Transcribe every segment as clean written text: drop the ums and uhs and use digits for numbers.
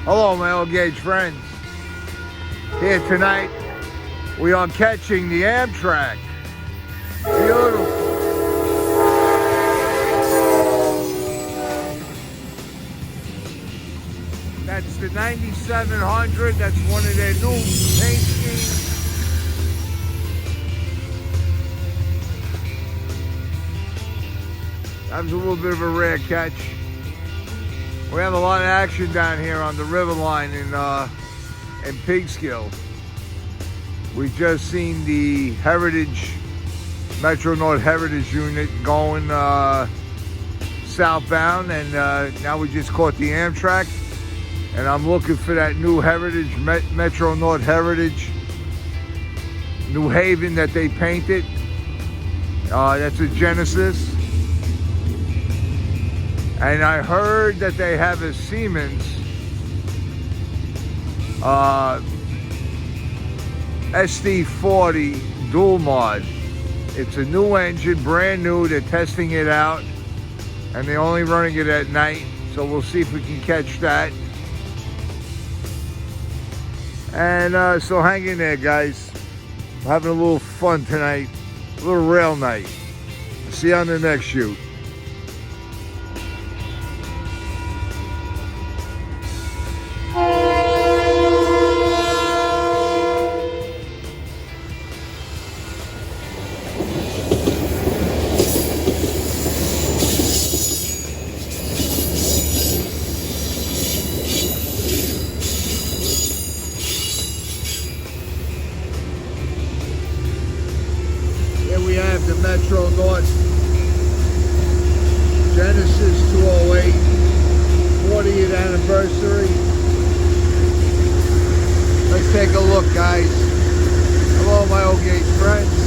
Hello, my old gauge friends. Here tonight, we are catching the Amtrak. Beautiful. That's the 9700. That's one of their new paint schemes. That was a little bit of a rare catch. We have a lot of action down here on the river line in Pigskill. We just seen the Metro North Heritage unit going southbound, and now we just caught the Amtrak. And I'm looking for that new Heritage, Metro North Heritage, New Haven that they painted. That's a Genesis. And I heard that they have a Siemens SD40 dual mod. It's a new engine, brand new. They're testing it out, and they're only running it at night. So we'll see if we can catch that. And so hang in there, guys. We're having a little fun tonight, a little rail night. See you on the next shoot. We have the Metro North Genesis 208 40th anniversary. Let's take a look, guys. Hello, my old gauge friends.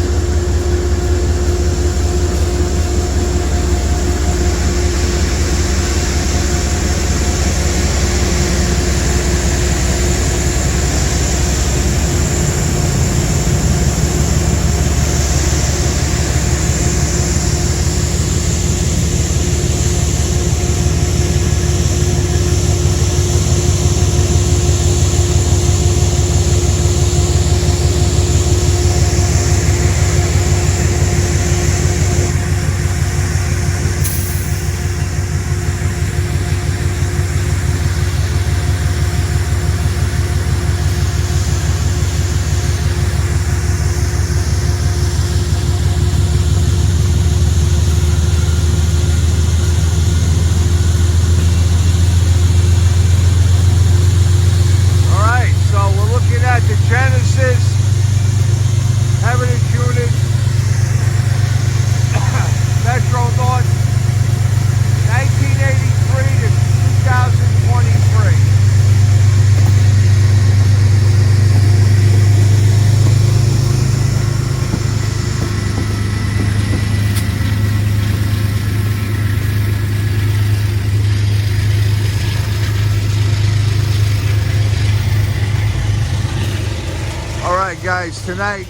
The Genesis Heritage Unit Metro North 1983 to 2023. Alright guys, tonight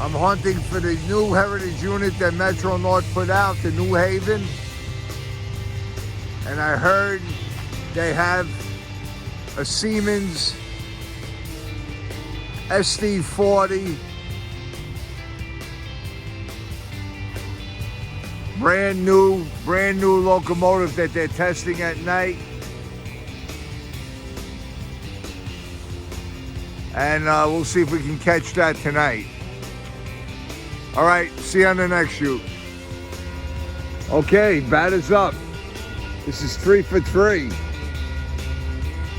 I'm hunting for the new Heritage unit that Metro North put out, the New Haven. And I heard they have a Siemens SD40 brand new locomotive that they're testing at night. And we'll see if we can catch that tonight. All right, see you on the next shoot. Okay, batters up. This is 3 for 3.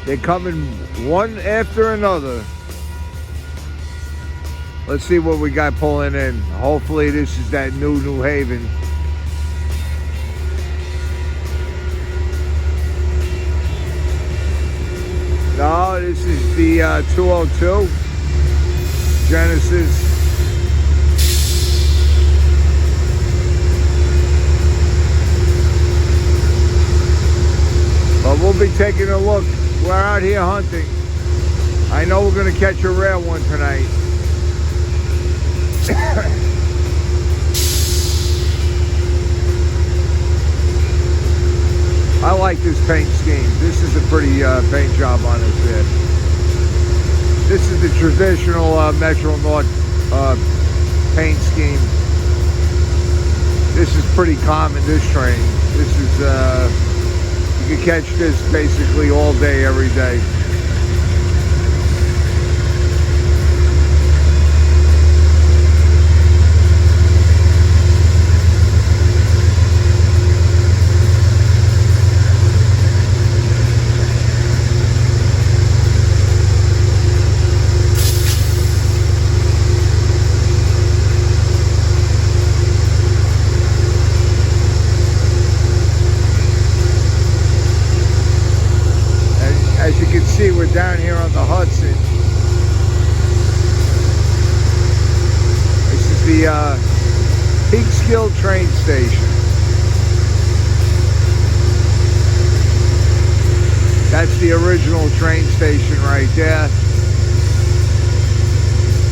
They're coming one after another. Let's see what we got pulling in. Hopefully this is that New Haven. No, this is the 202 Genesis. But we'll be taking a look. We're out here hunting. I know we're going to catch a rare one tonight. I like this paint scheme. This is a pretty paint job on this here. This is the traditional Metro North paint scheme. This is pretty common, this train. This is, you can catch this basically all day, every day. As you can see, we're down here on the Hudson. This is the Peekskill train station. That's the original train station right there.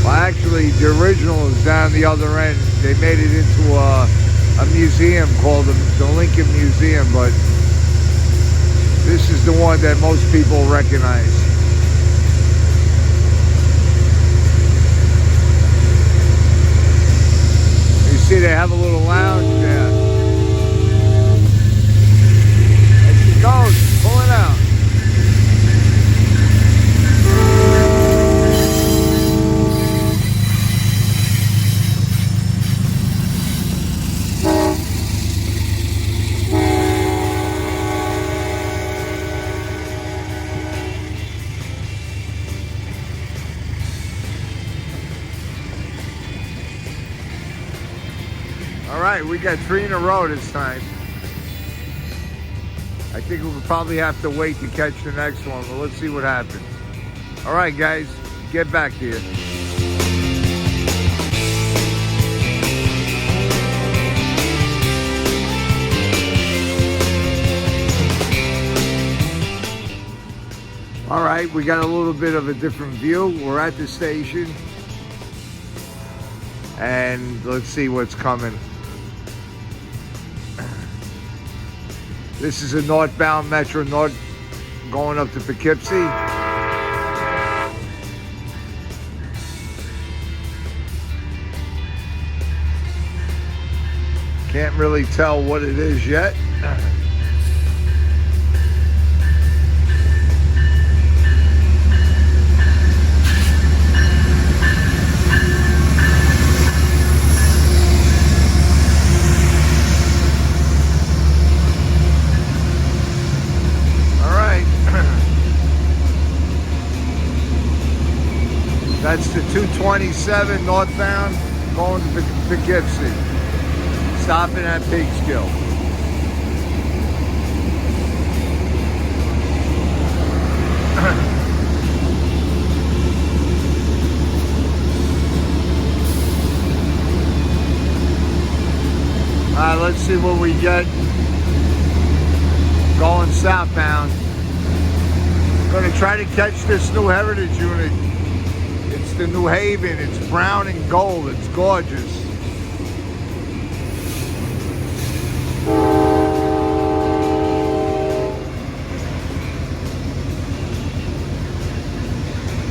Well, actually, the original is down the other end. They made it into a museum called the Lincoln Museum, but this is the one that most people recognize. You see they have a little lounge there. There she goes, pulling out. All right, we got 3 in a row this time. I think we'll probably have to wait to catch the next one, but let's see what happens. All right, guys, get back to you. All right, we got a little bit of a different view. We're at the station, and let's see what's coming. This is a northbound Metro North going up to Poughkeepsie. Can't really tell what it is yet. That's the 227 northbound going to Poughkeepsie, stopping at Peekskill. All right, let's see what we get going southbound. I'm going to try to catch this new Heritage unit. It's the New Haven. It's brown and gold. It's gorgeous.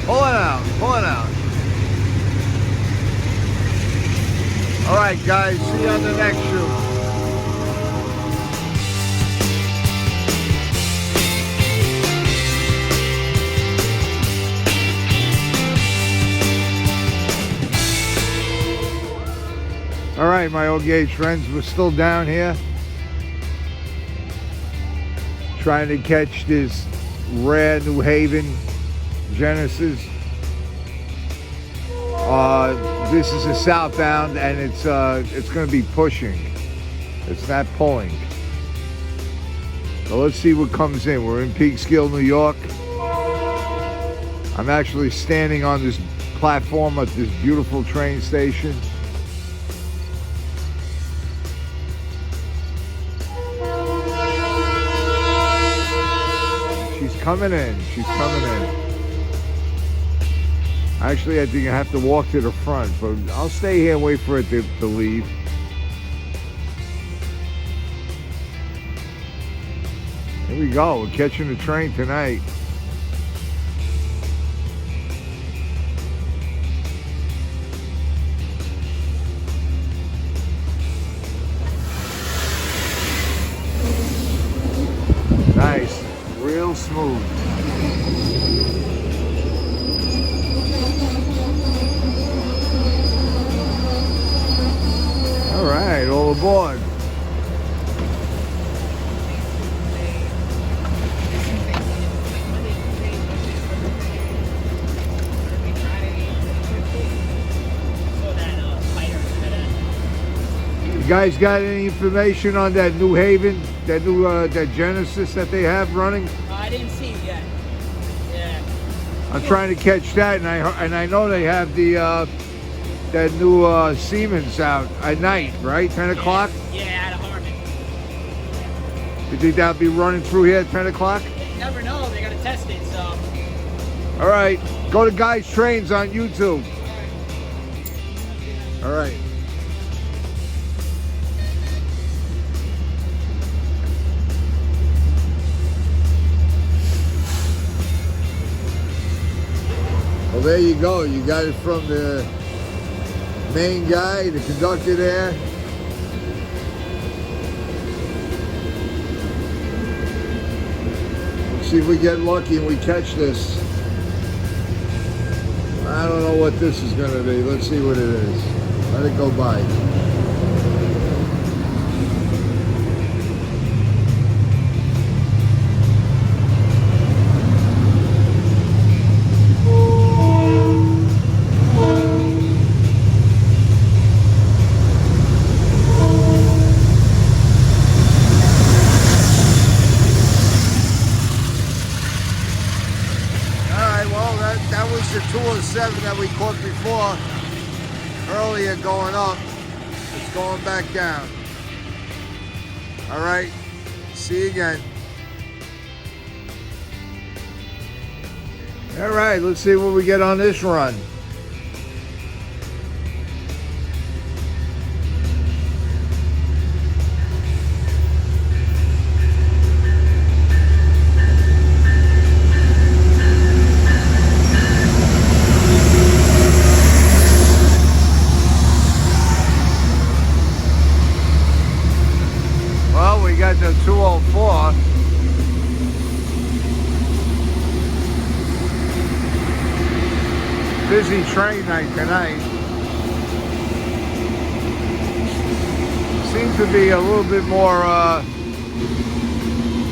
Pull it out. Pull it out. All right, guys. See you on the next shoot. All right, my old gauge friends, we're still down here trying to catch this rare New Haven Genesis. This is a southbound, and it's going to be pushing. It's not pulling. So let's see what comes in. We're in Peekskill, New York. I'm actually standing on this platform at this beautiful train station. She's coming in. She's coming in. Actually, I think I have to walk to the front, but I'll stay here and wait for it to leave. Here we go. We're catching the train tonight. Nice. Real smooth. All right, all aboard. You guys got any information on that New Haven, that new that Genesis that they have running? I didn't see it yet. Yeah. I'm trying to catch that, and I know they have the that new Siemens out at night, right? 10 o'clock. Yeah, out of Harmon. You think that'll be running through here at 10 o'clock? You never know. They gotta test it. So. All right, go to Guystrains on YouTube. All right. Well, there you go. You got it from the main guy, the conductor there. Let's see if we get lucky and we catch this. I don't know what this is going to be. Let's see what it is. Let it go by. That was the 207 that we caught before, earlier going up. It's going back down. All right, see you again. All right, let's see what we get on this run. We got the 204. Busy train night tonight. Seems to be a little bit more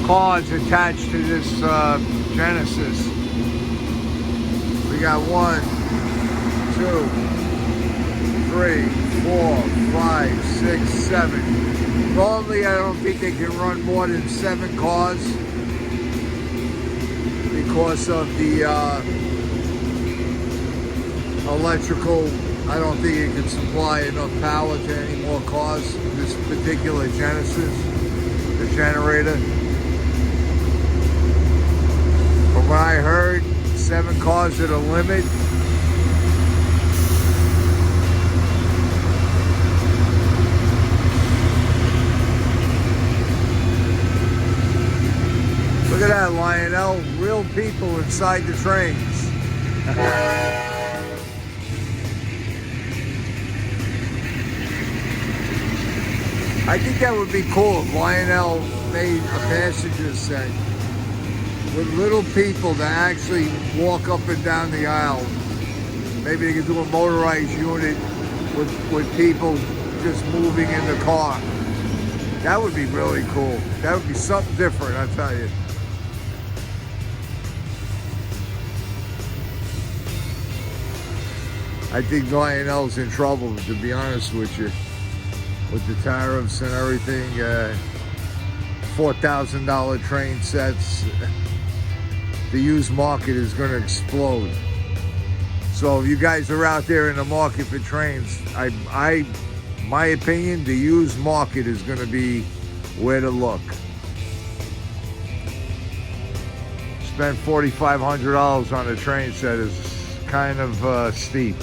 cars attached to this Genesis. We got 1, 2, 3, 4, 5, 6, 7. Normally, I don't think they can run more than 7 cars because of the electrical. I don't think it can supply enough power to any more cars. This particular Genesis, the generator. From what I heard, 7 cars are the limit. Look at that, Lionel. Real people inside the trains. I think that would be cool if Lionel made a passenger set with little people that actually walk up and down the aisle. Maybe they could do a motorized unit with people just moving in the car. That would be really cool. That would be something different, I tell you. I think Lionel's in trouble, to be honest with you, with the tariffs and everything. $4,000 train sets. The used market is going to explode. So if you guys are out there in the market for trains, my opinion, the used market is going to be where to look. Spend $4,500 on a train set is kind of steep.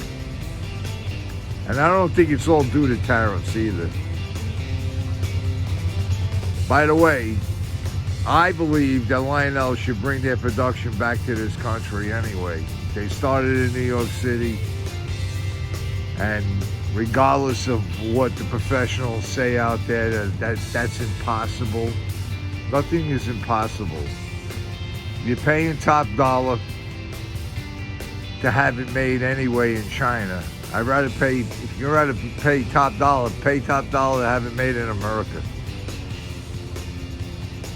And I don't think it's all due to tariffs either. By the way, I believe that Lionel should bring their production back to this country anyway. They started in New York City, and regardless of what the professionals say out there, that's impossible. Nothing is impossible. You're paying top dollar to have it made anyway in China. I'd rather pay, if you'd rather pay top dollar to have it made in America.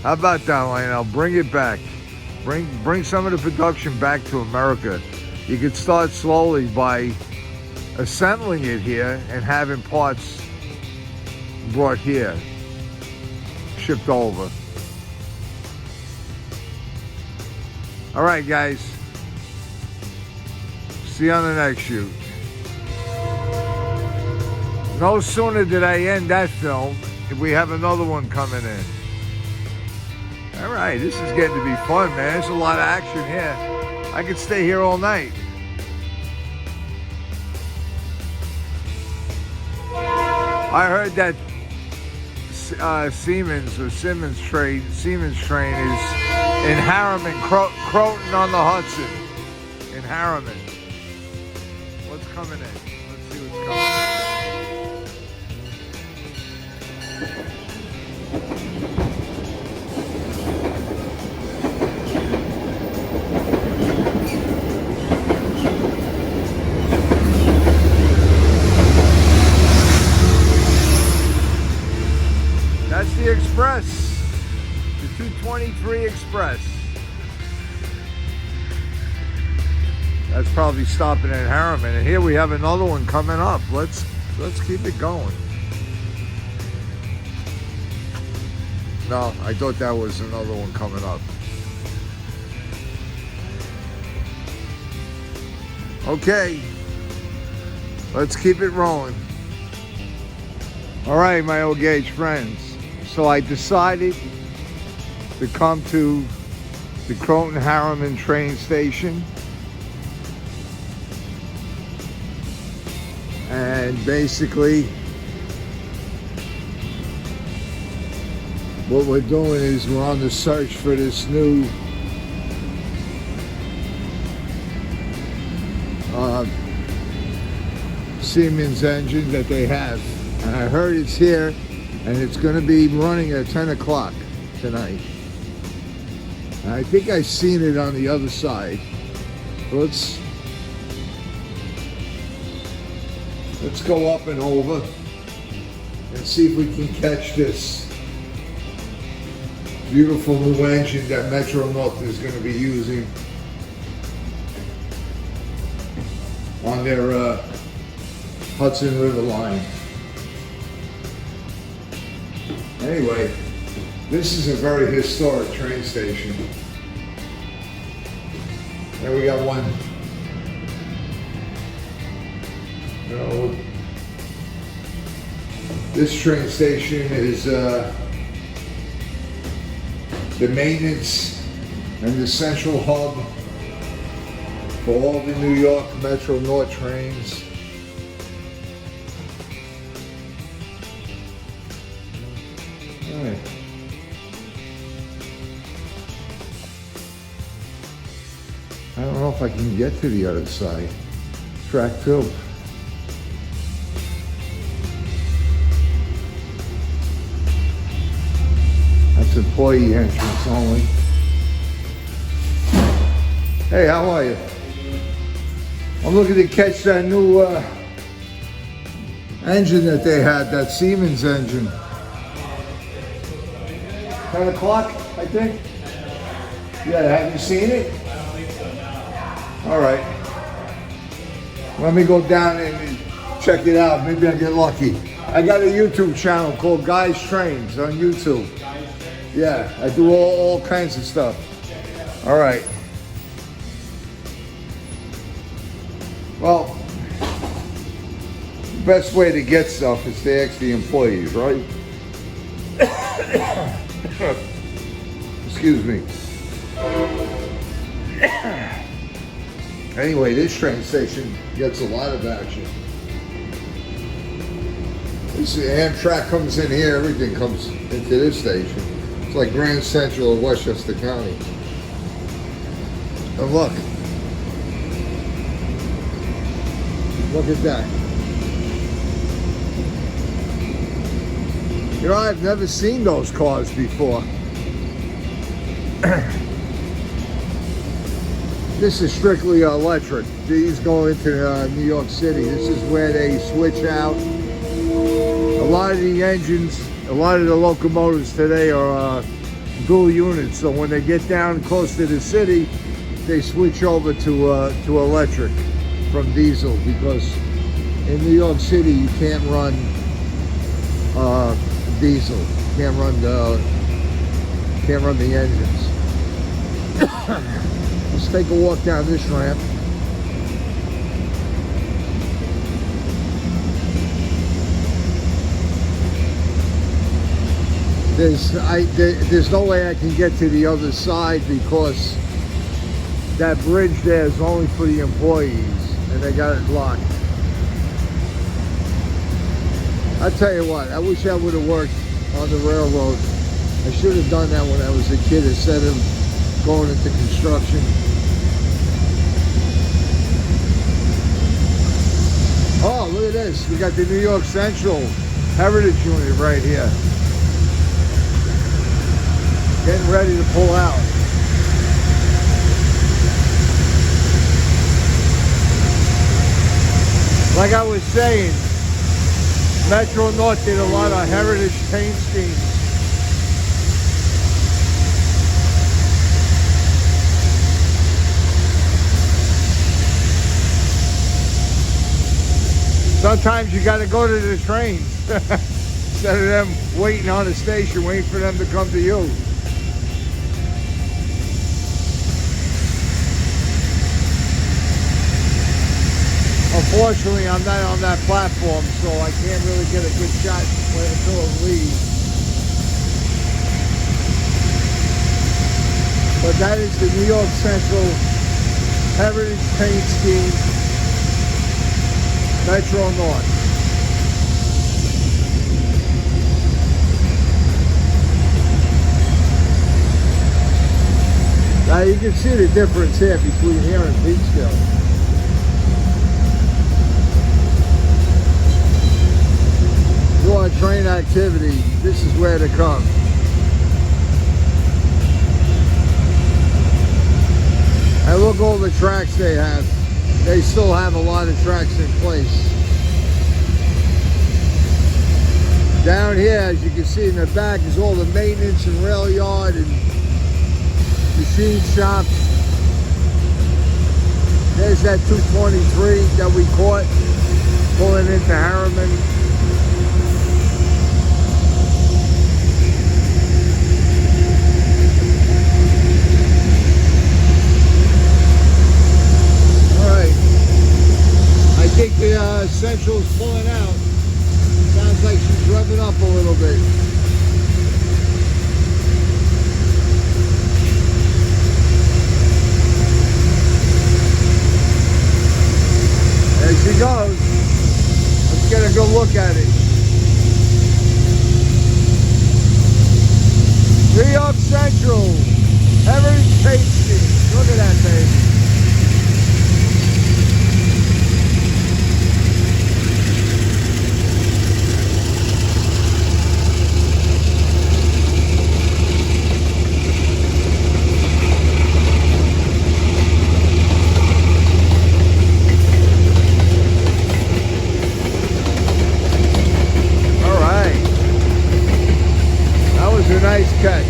How about that, Lionel? Bring it back. Bring some of the production back to America. You could start slowly by assembling it here and having parts brought here, shipped over. All right, guys. See you on the next shoot. No sooner did I end that film, we have another one coming in. All right, this is getting to be fun, man. There's a lot of action here. I could stay here all night. I heard that Siemens train is in Harriman, Croton on the Hudson. In Harriman. What's coming in? Let's see what's coming in. That's the Express, the 223 Express. That's probably stopping at Harriman, and here we have another one coming up. Let's keep it going. No, I thought that was another one coming up. Okay, let's keep it rolling. All right, my old gauge friends. So I decided to come to the Croton Harriman train station. And basically, what we're doing is we're on the search for this new Siemens engine that they have. And I heard it's here, and it's going to be running at 10 o'clock tonight. And I think I've seen it on the other side. Let's go up and over and see if we can catch this beautiful new engine that Metro North is going to be using on their Hudson River line. Anyway, this is a very historic train station. There we got one. You know, this train station is the maintenance and the central hub for all the New York Metro North trains. All right. I don't know if I can get to the other side. Track 2. That's employee entrance only. Hey, how are you? I'm looking to catch that new engine that they had, that Siemens engine. 10 o'clock, I think? Yeah, have you seen it? All right. Let me go down and check it out. Maybe I'll get lucky. I got a YouTube channel called Guystrains on YouTube. Yeah, I do all kinds of stuff. All right. Well, the best way to get stuff is to ask the employees, right? Excuse me. Anyway, this train station gets a lot of action. This Amtrak comes in here, everything comes into this station. It's like Grand Central of Westchester County. And look. Look at that. You know, I've never seen those cars before. This is strictly electric. These go into New York City. This is where they switch out. A lot of the engines, a lot of the locomotives today are dual units. So when they get down close to the city, they switch over to electric from diesel, because in New York City you can't run diesel. Can't run the engines. Let's take a walk down this ramp. There's no way I can get to the other side, because that bridge there is only for the employees, and they got it locked. I tell you what, I wish I would have worked on the railroad. I should have done that when I was a kid instead of going into construction. Oh, look at this. We got the New York Central Heritage Unit right here. Getting ready to pull out. Like I was saying, Metro North did a lot of heritage paint schemes. Sometimes you got to go to the trains instead of them waiting on the station, waiting for them to come to you. Unfortunately, I'm not on that platform, so I can't really get a good shot until it leaves. But that is the New York Central Heritage Paint Scheme, Metro North. Now you can see the difference here between here and Peekskill. You want train activity, this is where to come. And look at all the tracks they have. They still have a lot of tracks in place. Down here, as you can see in the back, is all the maintenance and rail yard and machine shop. There's that 223 that we caught pulling into Harriman. I think the Central's pulling out. Sounds like she's revving up a little bit. There she goes. Let's get a good look at it. New York Central Heritage Paint Scheme. Look at that baby. Nice catch.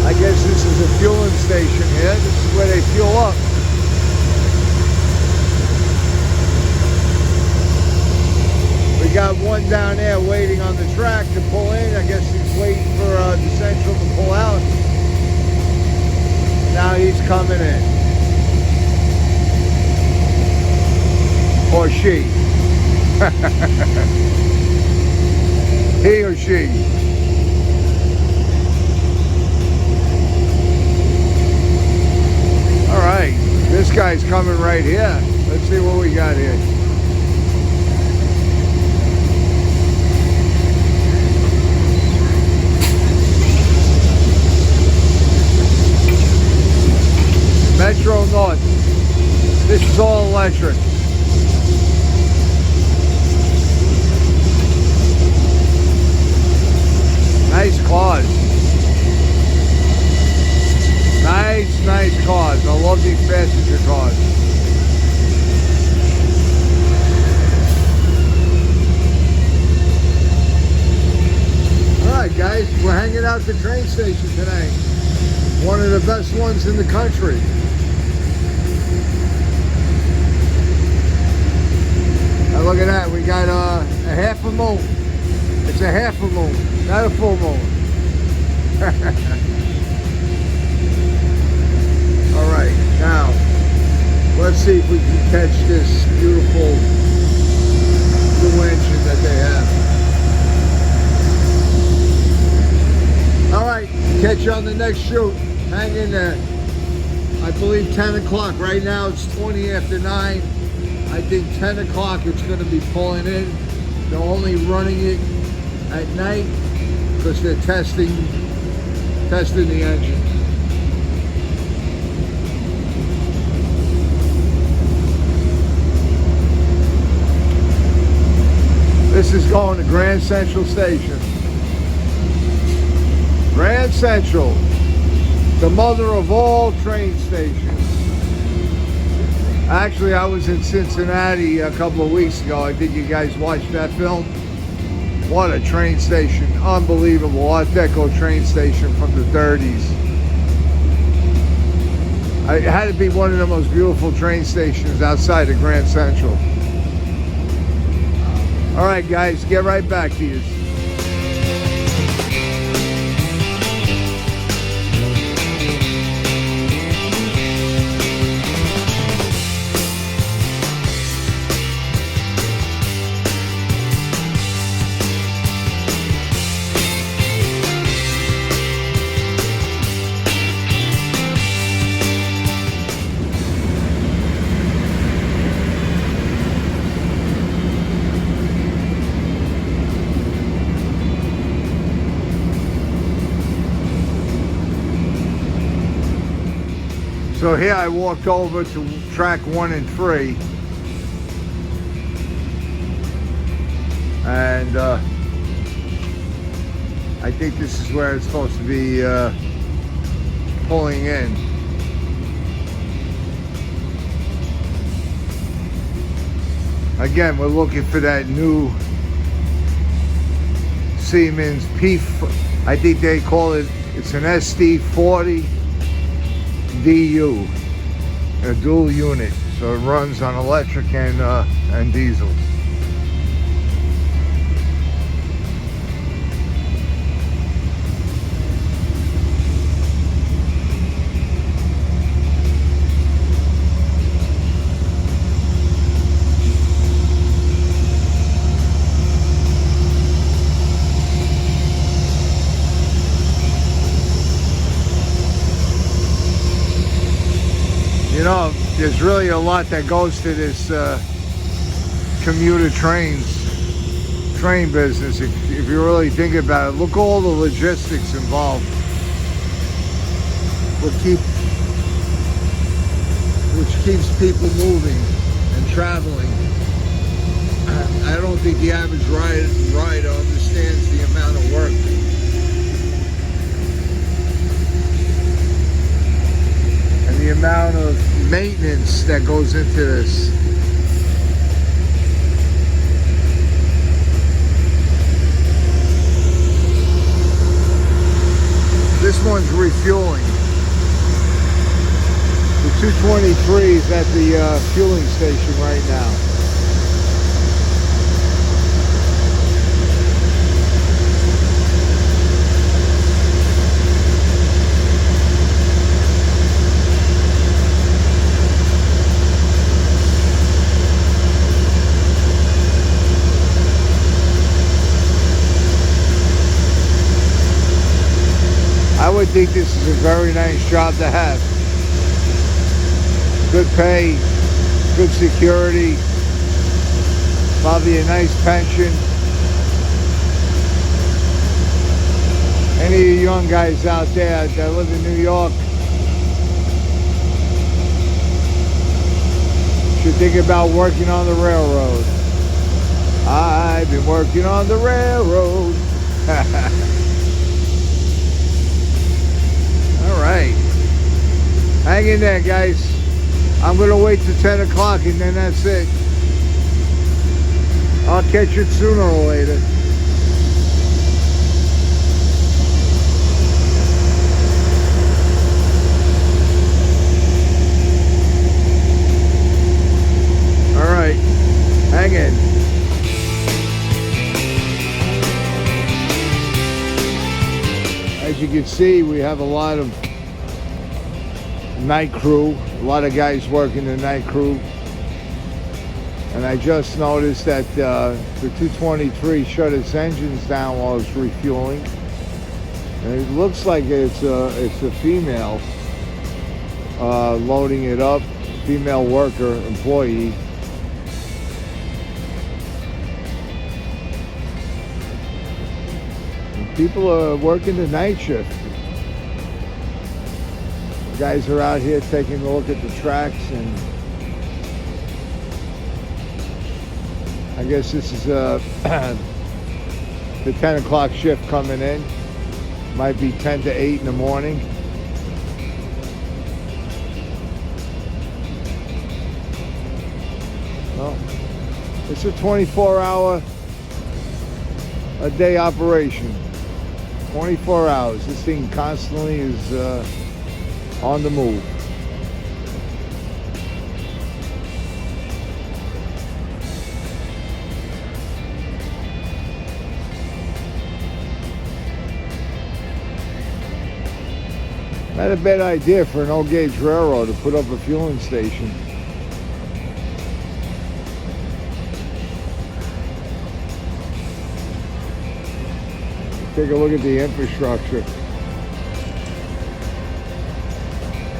I guess this is a fueling station here. This is where they fuel up. We got one down there waiting on the track to pull in. I guess he's waiting for the Central to pull out. Now he's coming in. Or she. He or she. All right, this guy's coming right here. Let's see what we got here. This is all electric. Nice cars. Nice cars. I love these passenger cars. Alright guys, we're hanging out at the train station today. One of the best ones in the country. Now look at that, we got a half a moon. It's a half a moon, not a full moon. Alright, now, let's see if we can catch this beautiful new engine that they have. Alright, catch you on the next shoot. Hang in there. I believe 10 o'clock. Right now it's 20 after 9. I think 10 o'clock it's going to be pulling in. They're only running it at night because they're testing the engine. This is going to Grand Central Station. Grand Central, the mother of all train stations. Actually, I was in Cincinnati a couple of weeks ago. I think you guys watched that film. What a train station. Unbelievable. Art Deco train station from the 30s. It had to be one of the most beautiful train stations outside of Grand Central. All right, guys, get right back to you. So here I walked over to track 1 and 3, and I think this is where it's supposed to be pulling in. Again, we're looking for that new Siemens P, I think they call it, it's an SD40 DU, a dual unit, so it runs on electric and diesel. You know, there's really a lot that goes to this commuter train business. If you really think about it, look at all the logistics involved. Which keeps people moving and traveling. I don't think the average rider understands the amount of work and the amount of maintenance that goes into this. This one's refueling. The 223 is at the fueling station right now. I would think this is a very nice job to have. Good pay, good security, probably a nice pension. Any of you young guys out there that live in New York, Should think about working on the railroad. I've been working on the railroad. All right. Hang in there, guys. I'm going to wait till 10 o'clock and then that's it. I'll catch it sooner or later. All right. Hang in. As you can see, we have a lot of night crew, a lot of guys working the night crew. And I just noticed that the 223 shut its engines down while it's refueling. And it looks like it's a female loading it up, female worker, employee. People are working the night shift. The guys are out here taking a look at the tracks, and I guess this is the 10 o'clock shift coming in. Might be 10 to 8 in the morning. Well, it's a 24-hour a day operation. 24 hours. This thing constantly is on the move. Not a bad idea for an old gauge railroad to put up a fueling station. Take a look at the infrastructure,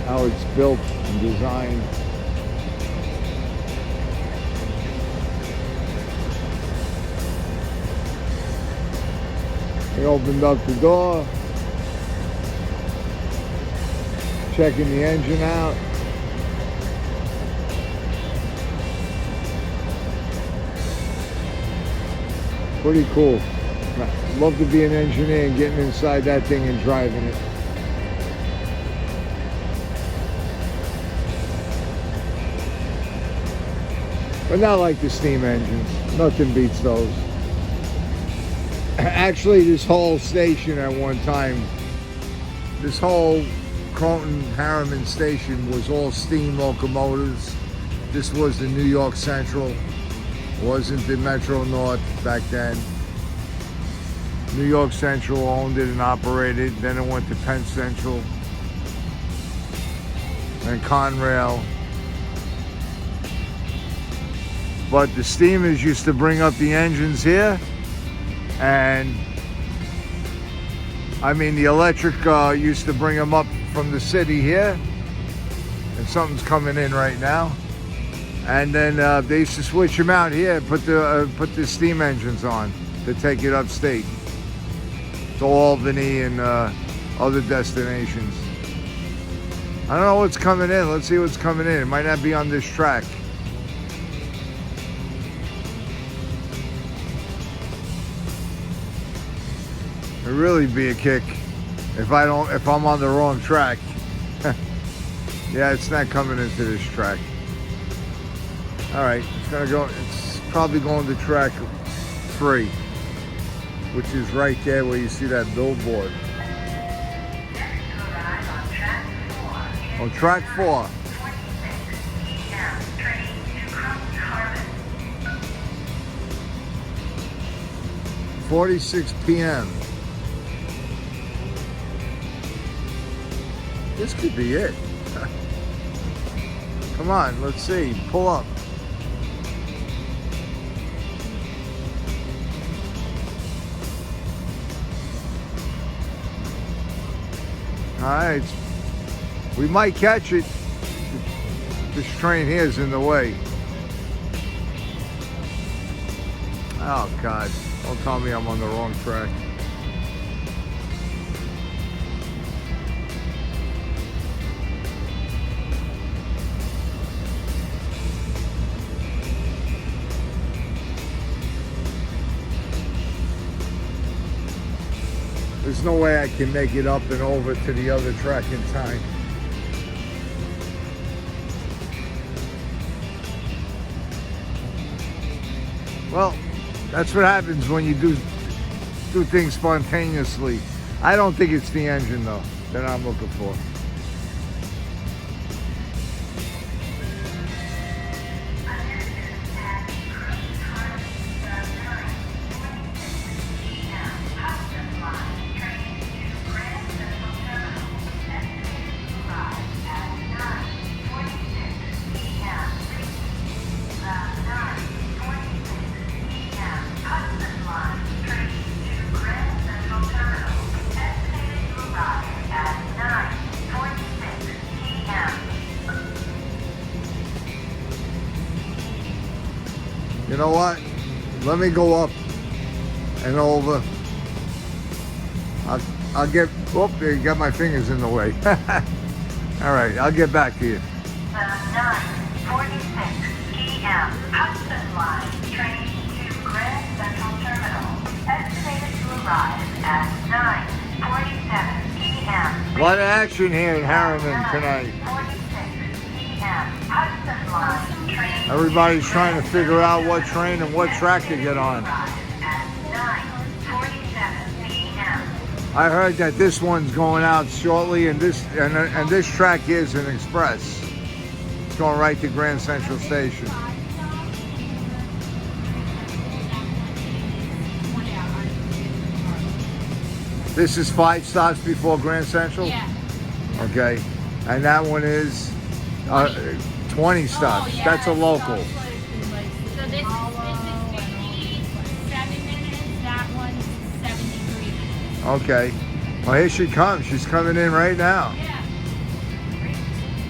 how it's built and designed. They opened up the door, checking the engine out. Pretty cool. Love to be an engineer and getting inside that thing and driving it. But not like the steam engines. Nothing beats those. Actually, this whole station at one time, this whole Croton Harriman station was all steam locomotives. This was the New York Central. Wasn't the Metro North back then. New York Central owned it and operated. Then it went to Penn Central and Conrail. But the steamers used to bring up the engines here, and I mean the electric used to bring them up from the city here, and something's coming in right now. And then they used to switch them out here, put the steam engines on to take it upstate to Albany and other destinations. I don't know what's coming in. Let's see what's coming in. It might not be on this track. It'd really be a kick if I'm on the wrong track. Yeah, it's not coming into this track. All right, it's probably going to track 3. Which is right there where you see that billboard. On track 4. 46 p.m. This could be it. Come on, let's see. Pull up. All right, we might catch it. This train here is in the way. Oh God, don't tell me I'm on the wrong track. There's no way I can make it up and over to the other track in time. Well, that's what happens when you do things spontaneously. I don't think it's the engine though that I'm looking for. You know what? Let me go up and over. I'll get, oh, there you got my fingers in the way. All right, I'll get back to you. 9:46 p.m. Hudson Line train to Grand Central Terminal. Estimated to arrive at 9:47 p.m. A lot of action here in Harriman tonight. 9:46 p.m. Hudson Line train. Everybody's trying to figure out what train and what track to get on. At 9:47 p.m. I heard that this one's going out shortly, and this track is an express. It's going right to Grand Central Station. This is 5 stops before Grand Central? Yeah. Okay. And that one is 20 stops. Oh, yeah. That's a local. So this is 57 minutes, that one's 73 minutes. Okay. Well, here she comes. She's coming in right now. Yeah.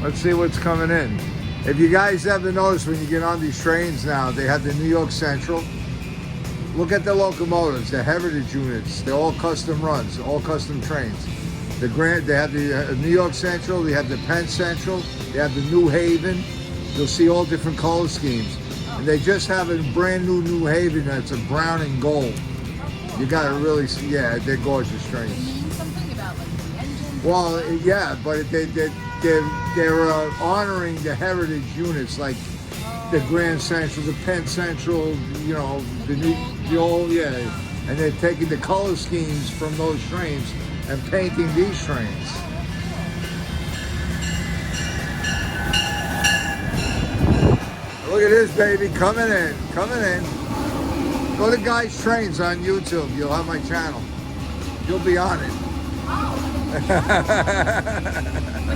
Let's see what's coming in. If you guys ever notice when you get on these trains now, they have the New York Central. Look at the locomotives, the heritage units. They're all custom runs, all custom trains. They have the New York Central, they have the Penn Central, they have the New Haven. You'll see all different color schemes. And they just have a brand new New Haven that's a brown and gold. You gotta really see, yeah, they're gorgeous trains. It means something about like the engine. Well, yeah, but they're honoring the heritage units like the Grand Central, the Penn Central, you know, the old, yeah, and they're taking the color schemes from those trains and painting these trains. Look at this baby coming in, coming in. Go to Guystrains on YouTube. You'll have my channel. You'll be on it. Oh. What's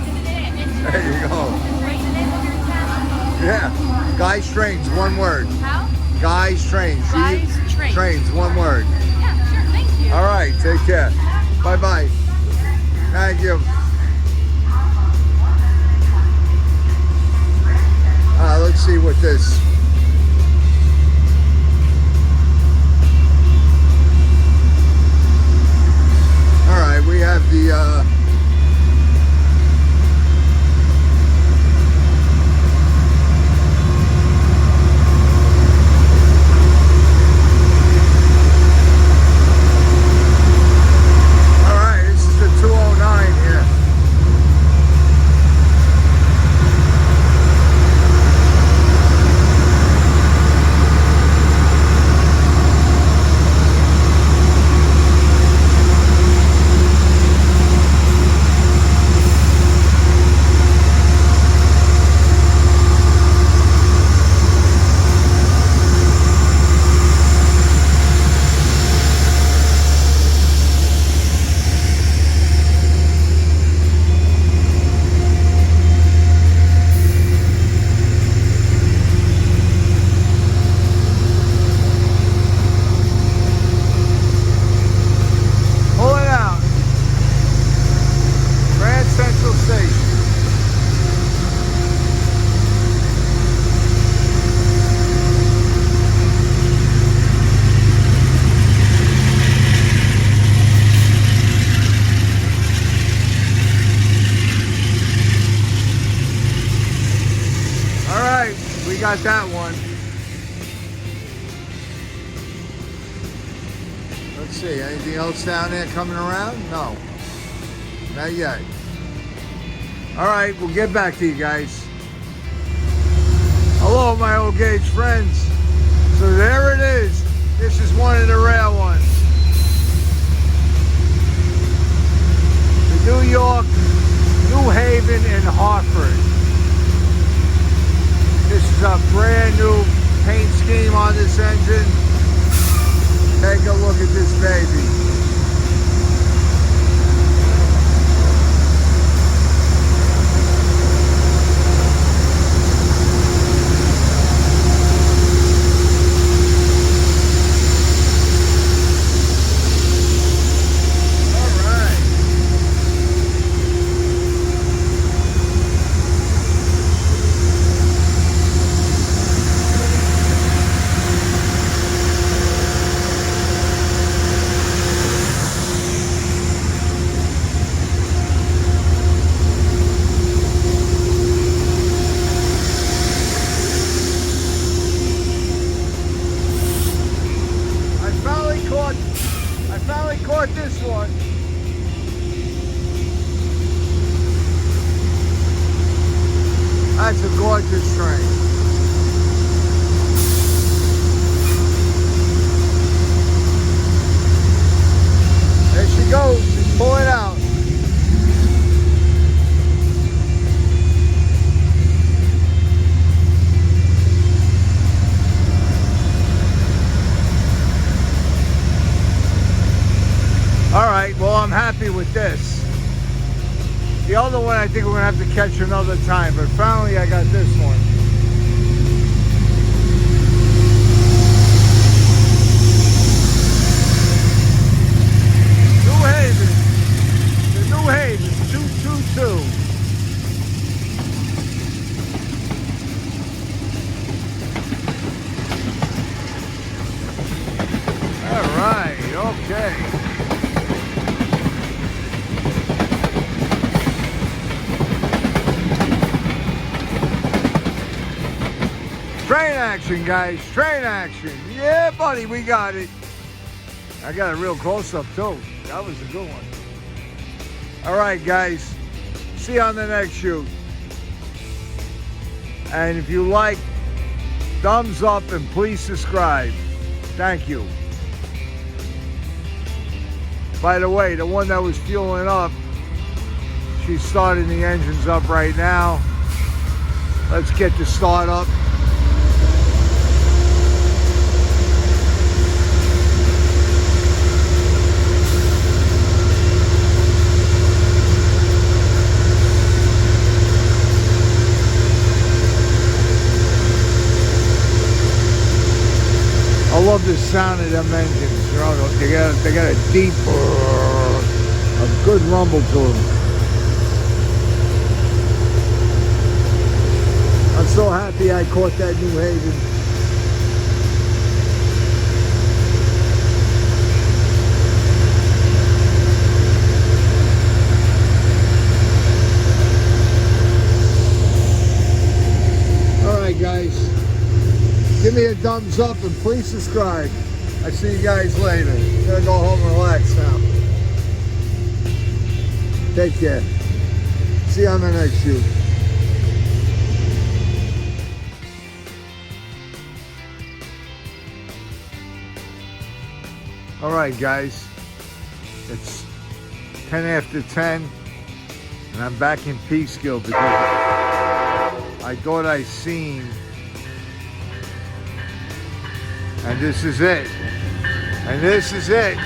the name? There you go. What's the name of your channel? Yeah, Guystrains, one word. How? Guystrains. Guystrains. Trains, one word. Yeah, sure. Thank you. All right, take care. Bye-bye. Thank you. Let's see what this. All right, we have the all right, this is the 209 here. Pulling out. Grand Central Station. All right, we got that one. Let's see see. Anything else down there coming around? No. Not yet. All right, we'll get back to you guys. Hello, my old gauge friends. So there it is. This is one of the rare ones. The New York, New Haven, and Hartford. This is a brand new paint scheme on this engine. Take a look at this baby. Caught this one. That's a gorgeous train. There she goes. She's pulling out. All right, well, I'm happy with this. The other one, I think we're gonna have to catch another time, but finally I got this one. New Haven, the New Haven 222. All right, okay. Train action, guys. Train action. Yeah, buddy, we got it. I got a real close-up, too. That was a good one. All right, guys. See you on the next shoot. And if you like, thumbs up and please subscribe. Thank you. By the way, the one that was fueling up, she's starting the engines up right now. Let's get the start up. I love the sound of them engines. You know, they got a deep, a good rumble to them. I'm so happy I caught that New Haven. All right, guys. Give me a thumbs up and please subscribe. I see you guys later. I'm gonna go home and relax now. Take care. See you on the next shoot. All right, guys. It's 10 after 10, and I'm back in Peekskill because I thought I seen. And this is it. And this is it.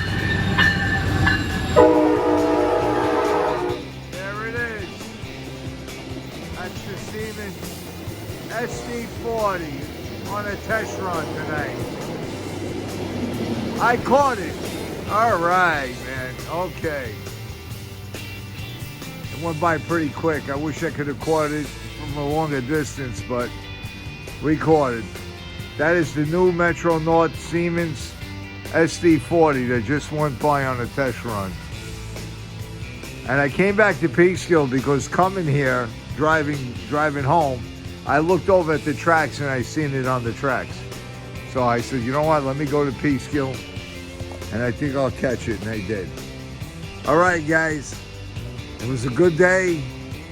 There it is. That's the Siemens SD40 on a test run tonight. I caught it. All right, man. Okay. It went by pretty quick. I wish I could have caught it from a longer distance, but we caught it. That is the new Metro North Siemens SD40 that just went by on a test run. And I came back to Peekskill because coming here, driving home, I looked over at the tracks and I seen it on the tracks. So I said, you know what, let me go to Peekskill And I think I'll catch it, and I did. All right, guys. It was a good day.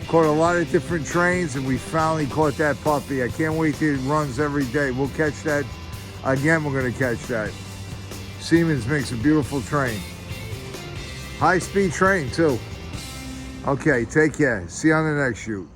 Caught a lot of different trains, and we finally caught that puppy. I can't wait till it runs every day. We'll catch that. Again, we're going to catch that. Siemens makes a beautiful train. High-speed train, too. Okay, take care. See you on the next shoot.